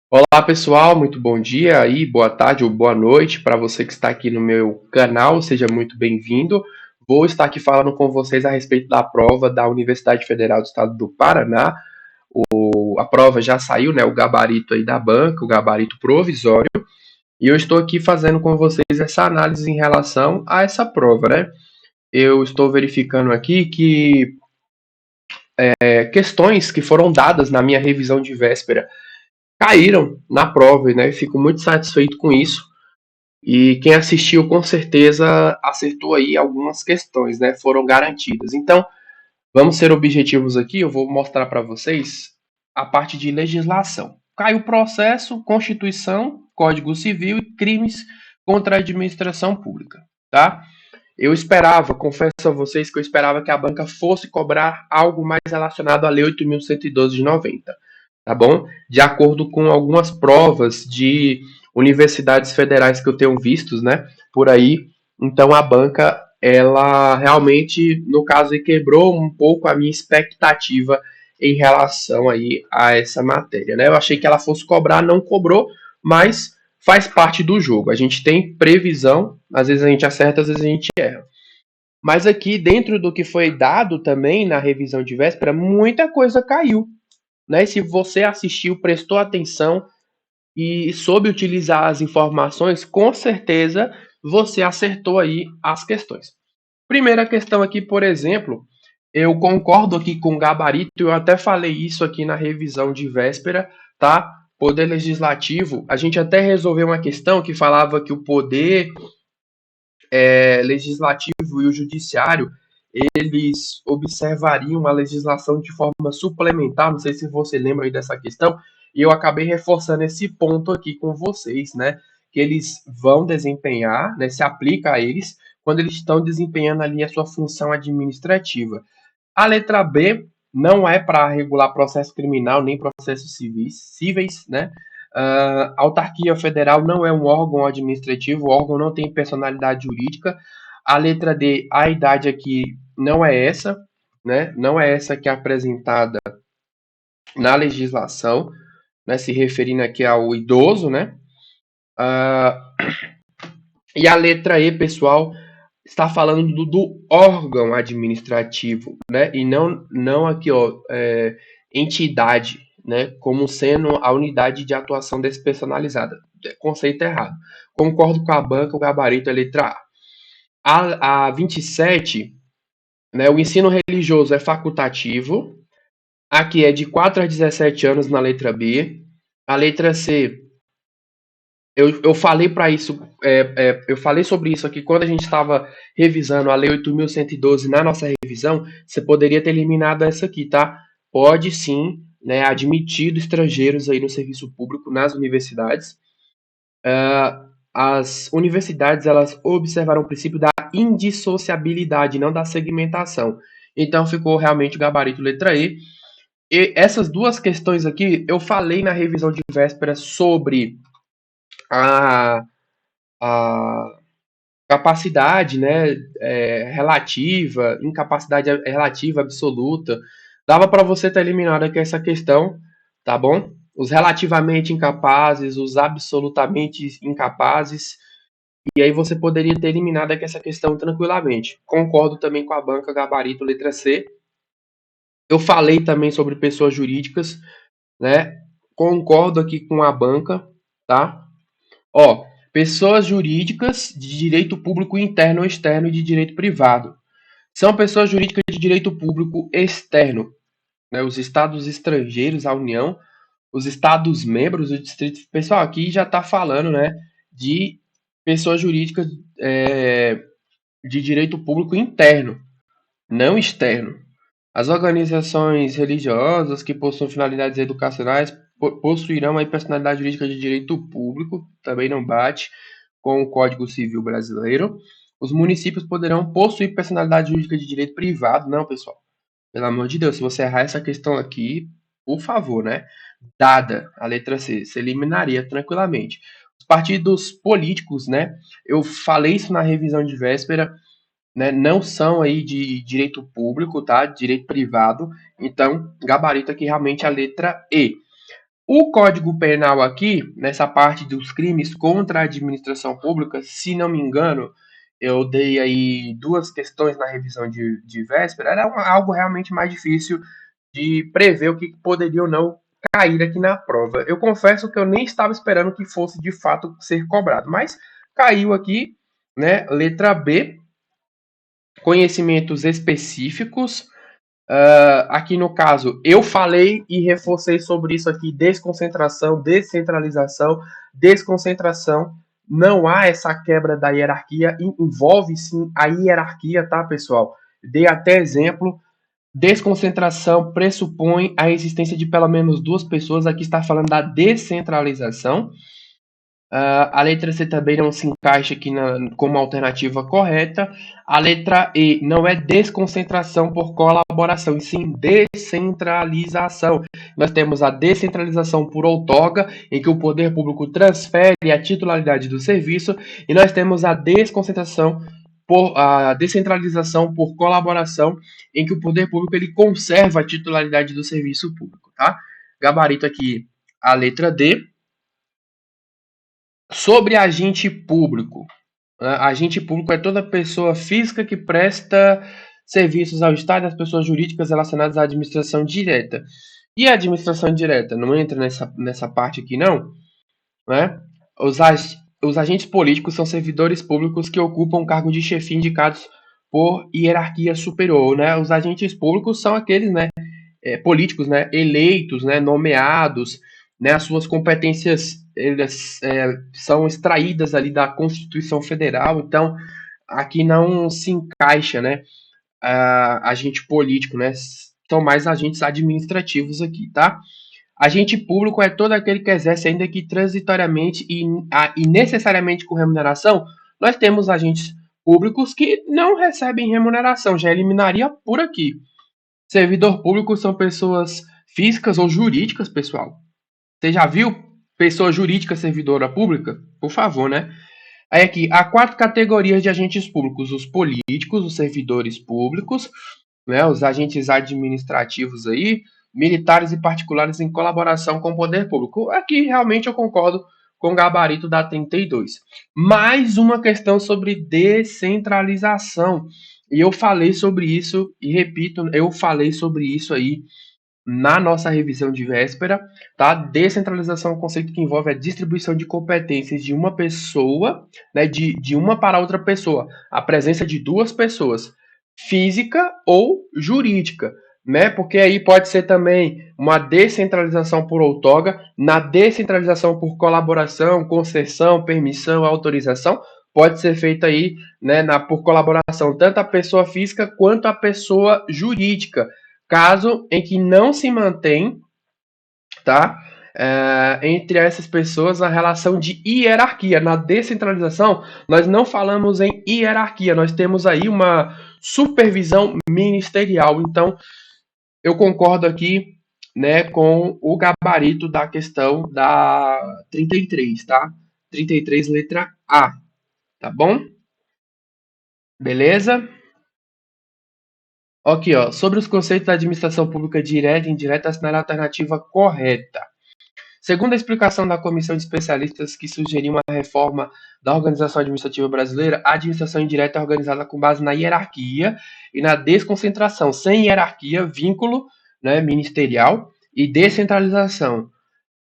Olá pessoal, muito bom dia aí, boa tarde ou boa noite para você que está aqui no meu canal, seja muito bem-vindo. Vou estar aqui falando com vocês a respeito da prova da Universidade Federal do Estado do Paraná. A prova já saiu, né? O gabarito aí da banca, o gabarito provisório, e eu estou aqui fazendo com vocês essa análise em relação a essa prova, né? Eu estou verificando aqui que questões que foram dadas na minha revisão de véspera caíram na prova, né? Fico muito satisfeito com isso. E quem assistiu com certeza acertou aí algumas questões, né? Foram garantidas. Então, vamos ser objetivos aqui. Eu vou mostrar para vocês a parte de legislação. Caiu o processo, Constituição, Código Civil e crimes contra a administração pública, tá? Eu esperava, confesso a vocês que eu esperava que a banca fosse cobrar algo mais relacionado à Lei 8.112 de 90, tá bom? De acordo com algumas provas de universidades federais que eu tenho vistos, né, por aí. Então a banca, ela realmente, no caso, quebrou um pouco a minha expectativa em relação aí a essa matéria, né? Eu achei que ela fosse cobrar, não cobrou, mas faz parte do jogo. A gente tem previsão, às vezes a gente acerta, às vezes a gente erra. Mas aqui, dentro do que foi dado também na revisão de véspera, muita coisa caiu, né? Se você assistiu, prestou atenção e soube utilizar as informações, com certeza você acertou aí as questões. Primeira questão aqui, por exemplo, eu concordo aqui com o gabarito, eu até falei isso aqui na revisão de véspera, tá? Poder legislativo, a gente até resolveu uma questão que falava que o poder legislativo e o judiciário, eles observariam a legislação de forma suplementar, não sei se você lembra aí dessa questão, e eu acabei reforçando esse ponto aqui com vocês, né, que eles vão desempenhar, né, se aplica a eles, quando eles estão desempenhando ali a sua função administrativa. A letra B não é para regular processo criminal nem processos cíveis, né? A autarquia federal não é um órgão administrativo, o órgão não tem personalidade jurídica. A letra D, a idade aqui não é essa, né? Não é essa que é apresentada na legislação, né? Se referindo aqui ao idoso, né? E a letra E, pessoal, está falando do órgão administrativo, né? E não aqui, ó, entidade, né? Como sendo a unidade de atuação despersonalizada. Conceito errado. Concordo com a banca, o gabarito é letra A. A 27, né? O ensino religioso é facultativo. Aqui é de 4 a 17 anos na letra B. A letra C, eu falei para isso, eu falei sobre isso aqui quando a gente estava revisando a Lei 8.112 na nossa revisão. Você poderia ter eliminado essa aqui, tá? Pode sim, né, admitido estrangeiros aí no serviço público nas universidades. As universidades, elas observaram o princípio da indissociabilidade, não da segmentação. Então ficou realmente o gabarito letra E. E essas duas questões aqui, eu falei na revisão de véspera sobre a a capacidade, né, relativa, incapacidade relativa, absoluta. Dava para você ter eliminado aqui essa questão, tá bom? Os relativamente incapazes, os absolutamente incapazes, e aí você poderia ter eliminado aqui essa questão tranquilamente. Concordo também com a banca gabarito letra C. Eu falei também sobre pessoas jurídicas, né? Concordo aqui com a banca, tá? Ó, pessoas jurídicas de direito público interno ou externo e de direito privado. São pessoas jurídicas de direito público externo, né? Os estados estrangeiros à União, os estados membros do Distrito. Pessoal, aqui já está falando, né, de pessoas jurídicas de direito público interno, não externo. As organizações religiosas que possuem finalidades educacionais possuirão a personalidade jurídica de direito público, também não bate com o Código Civil brasileiro. Os municípios poderão possuir personalidade jurídica de direito privado. Não, pessoal. Pelo amor de Deus, se você errar essa questão aqui, por favor, né? Dada a letra C, se eliminaria tranquilamente. Os partidos políticos, né? Eu falei isso na revisão de véspera, né, não são aí de direito público, tá? Direito privado. Então, gabarito aqui realmente a letra E. O Código Penal aqui, nessa parte dos crimes contra a administração pública, se não me engano, eu dei aí duas questões na revisão de véspera, era algo realmente mais difícil de prever o que poderia ou não cair aqui na prova. Eu confesso que eu nem estava esperando que fosse de fato ser cobrado, mas caiu aqui, né? Letra B, conhecimentos específicos. Aqui no caso, eu falei e reforcei sobre isso aqui: desconcentração, descentralização, desconcentração. Não há essa quebra da hierarquia, envolve sim a hierarquia, tá, pessoal? Dei até exemplo. Desconcentração pressupõe a existência de pelo menos duas pessoas. Aqui está falando da descentralização. A letra C também não se encaixa aqui como alternativa correta. A letra E não é desconcentração por colaboração, e sim descentralização. Nós temos a descentralização por outorga, em que o poder público transfere a titularidade do serviço, e nós temos a desconcentração por a descentralização por colaboração, em que o poder público ele conserva a titularidade do serviço público, tá? Gabarito aqui a letra D. Sobre agente público. Agente público é toda pessoa física que presta serviços ao Estado e às pessoas jurídicas relacionadas à administração direta. E a administração direta não entra nessa parte aqui, não? Né? Os, os agentes políticos são servidores públicos que ocupam cargo de chefia indicados por hierarquia superior. Né? Os agentes públicos são aqueles, né, políticos, né, eleitos, né, nomeados, né, as suas competências eles, são extraídas ali da Constituição Federal, então aqui não se encaixa, né, agente político, né, são mais agentes administrativos aqui, tá? Agente público é todo aquele que exerce, ainda que transitoriamente e necessariamente com remuneração. Nós temos agentes públicos que não recebem remuneração, já eliminaria por aqui. Servidor público são pessoas físicas ou jurídicas, pessoal. Você já viu pessoa jurídica servidora pública? Por favor, né? Aí aqui, há quatro categorias de agentes públicos: os políticos, os servidores públicos, né, os agentes administrativos aí, militares e particulares em colaboração com o poder público. Aqui realmente eu concordo com o gabarito da 32. Mais uma questão sobre descentralização. E eu falei sobre isso, e repito, eu falei sobre isso aí na nossa revisão de véspera, tá? Descentralização é um conceito que envolve a distribuição de competências de uma pessoa, né, de uma para outra pessoa, a presença de duas pessoas, física ou jurídica, né? Porque aí pode ser também uma descentralização por outorga, na descentralização por colaboração, concessão, permissão, autorização, pode ser feita aí, né, por colaboração, tanto a pessoa física quanto a pessoa jurídica. Caso em que não se mantém, tá? Entre essas pessoas a relação de hierarquia. Na descentralização, nós não falamos em hierarquia, nós temos aí uma supervisão ministerial. Então, eu concordo aqui, né, com o gabarito da questão da 33, tá? 33, letra A, tá bom? Beleza? Aqui, ó, sobre os conceitos da administração pública direta e indireta, assinar a alternativa correta. Segundo a explicação da comissão de especialistas que sugeriu uma reforma da organização administrativa brasileira, a administração indireta é organizada com base na hierarquia e na desconcentração, sem hierarquia, vínculo, né, ministerial e descentralização.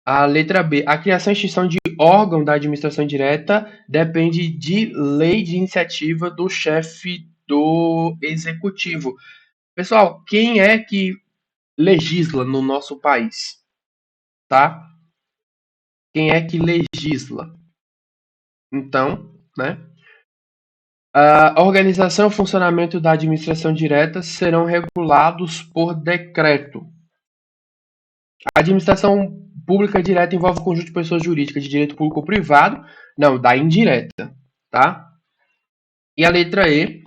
A letra B, a criação e extinção de órgão da administração direta depende de lei de iniciativa do chefe do executivo. Pessoal, quem é que legisla no nosso país? Tá? Quem é que legisla? Então, né? A organização e o funcionamento da administração direta serão regulados por decreto. A administração pública direta envolve o conjunto de pessoas jurídicas de direito público ou privado. Não, da indireta, tá? E a letra E,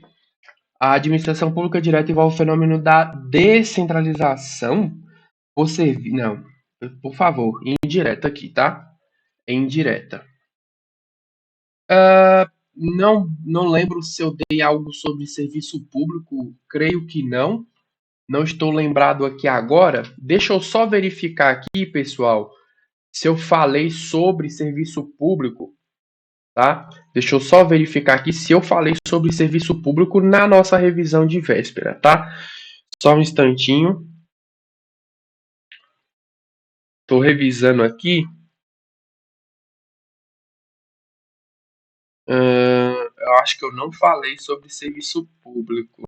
a administração pública direta envolve o fenômeno da descentralização por serviço. Não, por favor, indireta aqui, tá? Indireta. Não lembro se eu dei algo sobre serviço público, creio que não. Não estou lembrado aqui agora. Deixa eu só verificar aqui, pessoal, se eu falei sobre serviço público, tá? Deixa eu só verificar aqui se eu falei sobre serviço público na nossa revisão de véspera, tá? Só um instantinho. Estou revisando aqui. Eu acho que eu não falei sobre serviço público.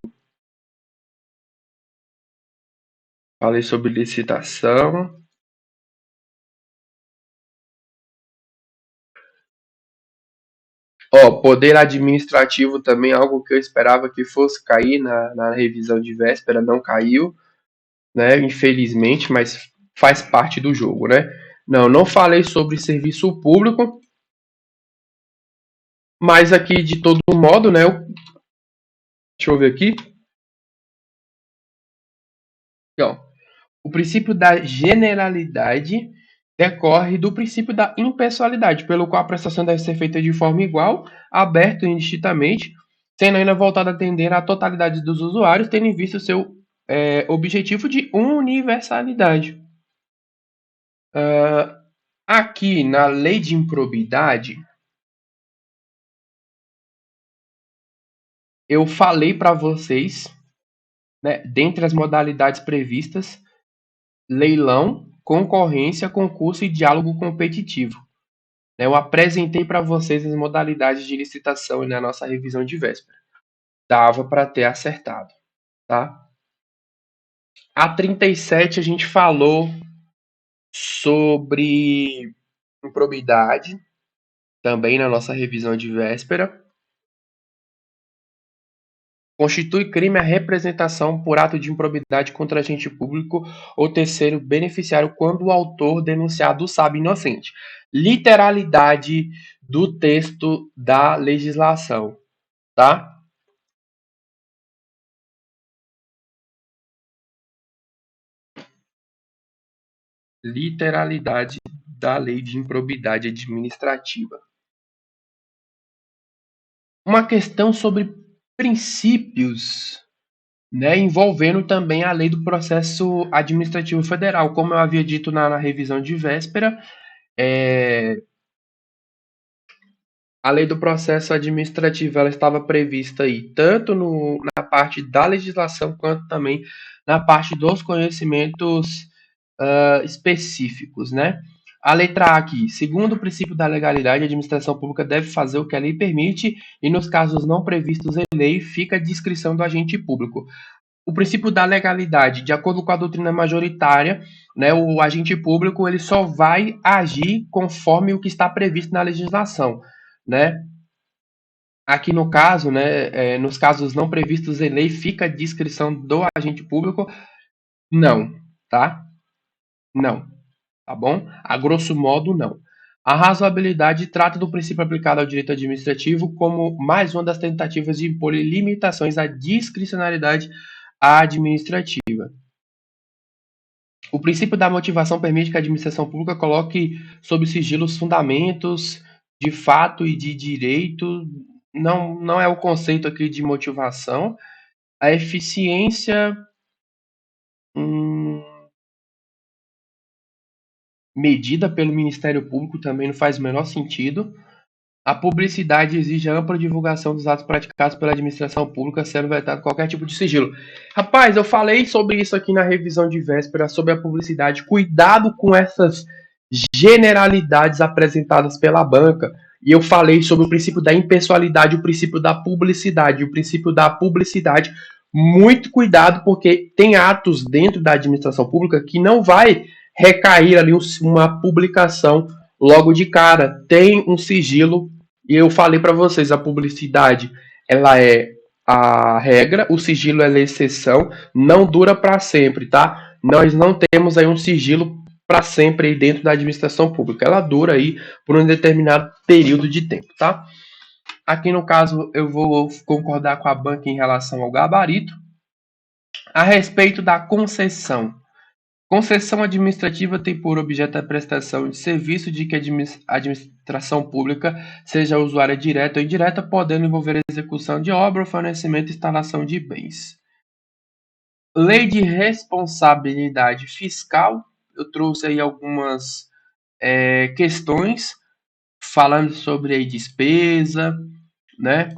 Falei sobre licitação. Ó, poder administrativo também, algo que eu esperava que fosse cair na revisão de véspera, não caiu, né? Infelizmente, mas faz parte do jogo, né? Não falei sobre serviço público, mas aqui de todo modo, né? Deixa eu ver aqui. Ó, o princípio da generalidade decorre do princípio da impessoalidade, pelo qual a prestação deve ser feita de forma igual, aberta e indistintamente, sendo ainda voltada a atender à totalidade dos usuários, tendo em vista o seu objetivo de universalidade. Aqui na lei de improbidade, eu falei para vocês, né, dentre as modalidades previstas, leilão, concorrência, concurso e diálogo competitivo. Eu apresentei para vocês as modalidades de licitação na nossa revisão de véspera. Dava para ter acertado, tá? A 37 a gente falou sobre improbidade, também na nossa revisão de véspera. Constitui crime a representação por ato de improbidade contra agente público ou terceiro beneficiário quando o autor denunciado sabe inocente. Literalidade do texto da legislação, tá? Literalidade da lei de improbidade administrativa. Uma questão sobre princípios, né, envolvendo também a lei do processo administrativo federal. Como eu havia dito na revisão de véspera, a lei do processo administrativo ela estava prevista aí tanto na parte da legislação quanto também na parte dos conhecimentos específicos, né? A letra A aqui, segundo o princípio da legalidade, a administração pública deve fazer o que a lei permite e nos casos não previstos em lei fica a discrição do agente público. O princípio da legalidade, de acordo com a doutrina majoritária, né, o agente público ele só vai agir conforme o que está previsto na legislação, né? Aqui no caso, né, nos casos não previstos em lei, fica a discrição do agente público? Não, tá? Não, tá bom? A grosso modo, não. A razoabilidade trata do princípio aplicado ao direito administrativo como mais uma das tentativas de impor limitações à discricionalidade administrativa. O princípio da motivação permite que a administração pública coloque sob sigilo os fundamentos de fato e de direito. Não é o conceito aqui de motivação. A eficiência medida pelo Ministério Público também não faz o menor sentido. A publicidade exige a ampla divulgação dos atos praticados pela administração pública, sendo vetado qualquer tipo de sigilo. Rapaz, eu falei sobre isso aqui na revisão de véspera, sobre a publicidade. Cuidado com essas generalidades apresentadas pela banca. E eu falei sobre o princípio da impessoalidade, o princípio da publicidade. O princípio da publicidade, muito cuidado, porque tem atos dentro da administração pública que não vai recair ali uma publicação logo de cara. Tem um sigilo e eu falei para vocês, a publicidade ela é a regra, o sigilo é a exceção, não dura para sempre, tá? Nós não temos aí um sigilo para sempre aí dentro da administração pública. Ela dura aí por um determinado período de tempo, tá? Aqui no caso eu vou concordar com a banca em relação ao gabarito. A respeito da concessão. Concessão administrativa tem por objeto a prestação de serviço de que a administração pública seja usuária direta ou indireta, podendo envolver a execução de obra, fornecimento e instalação de bens. Lei de responsabilidade fiscal. Eu trouxe aí algumas questões falando sobre aí despesa, né?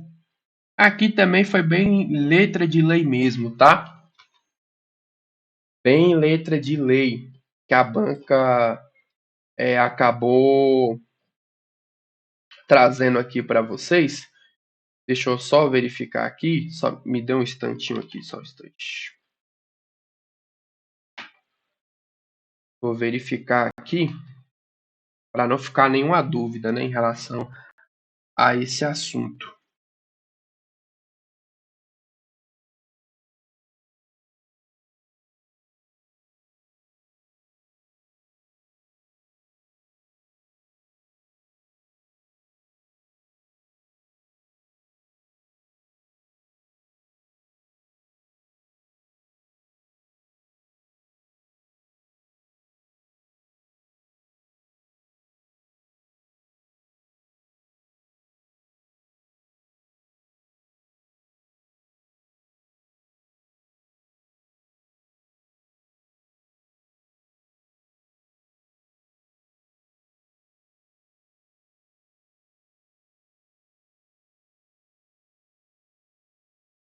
Aqui também foi bem letra de lei mesmo, tá? Bem letra de lei que a banca acabou trazendo aqui para vocês. Deixa eu só verificar aqui, só me dê um instantinho aqui, só um instante. Vou verificar aqui para não ficar nenhuma dúvida, né, em relação a esse assunto.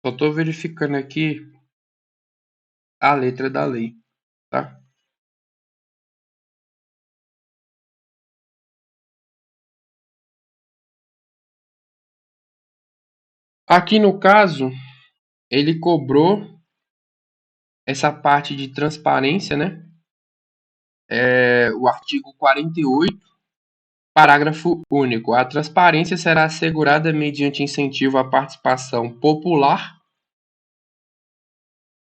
Só estou verificando aqui a letra da lei, tá? Aqui no caso, ele cobrou essa parte de transparência, né? O artigo 48, parágrafo único. A transparência será assegurada mediante incentivo à participação popular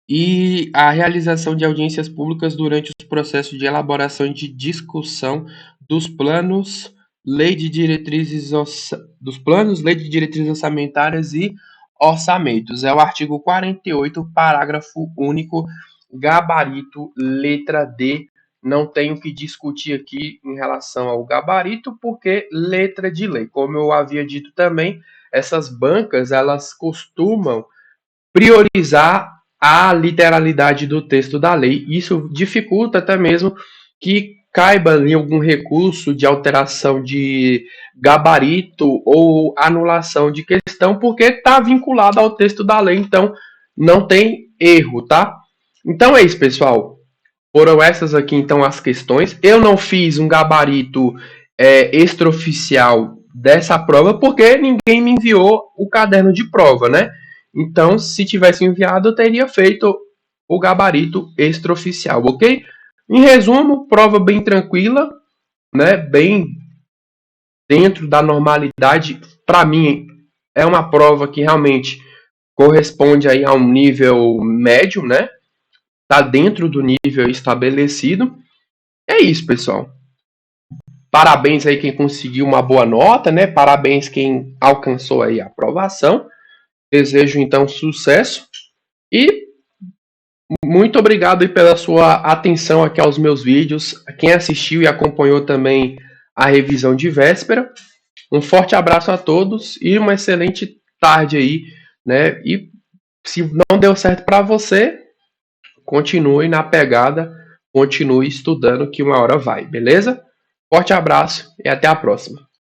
e a realização de audiências públicas durante os processos de elaboração e de discussão dos planos, lei de diretrizes orçamentárias e orçamentos. É o artigo 48, parágrafo único, gabarito, letra D. Não tenho que discutir aqui em relação ao gabarito, porque letra de lei. Como eu havia dito também, essas bancas, elas costumam priorizar a literalidade do texto da lei. Isso dificulta até mesmo que caiba em algum recurso de alteração de gabarito ou anulação de questão, porque está vinculado ao texto da lei, então não tem erro, tá? Então é isso, pessoal. Foram essas aqui, então, as questões. Eu não fiz um gabarito extraoficial dessa prova, porque ninguém me enviou o caderno de prova, né? Então, se tivesse enviado, eu teria feito o gabarito extraoficial, ok? Em resumo, prova bem tranquila, né? Bem dentro da normalidade. Para mim, é uma prova que realmente corresponde aí a um nível médio, né? Tá dentro do nível estabelecido. É isso, pessoal. Parabéns aí quem conseguiu uma boa nota, né? Parabéns quem alcançou aí a aprovação. Desejo então sucesso e muito obrigado aí pela sua atenção aqui aos meus vídeos. Quem assistiu e acompanhou também a revisão de véspera. Um forte abraço a todos e uma excelente tarde aí, né? E se não deu certo para você, continue na pegada, continue estudando que uma hora vai, beleza? Forte abraço e até a próxima.